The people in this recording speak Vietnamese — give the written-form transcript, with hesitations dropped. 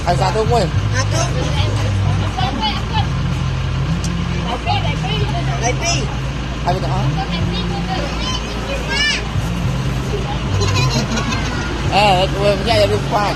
Anh sao tôi quên. Đại Pi. Ai biết đó? Tôi bây giờ đi qua.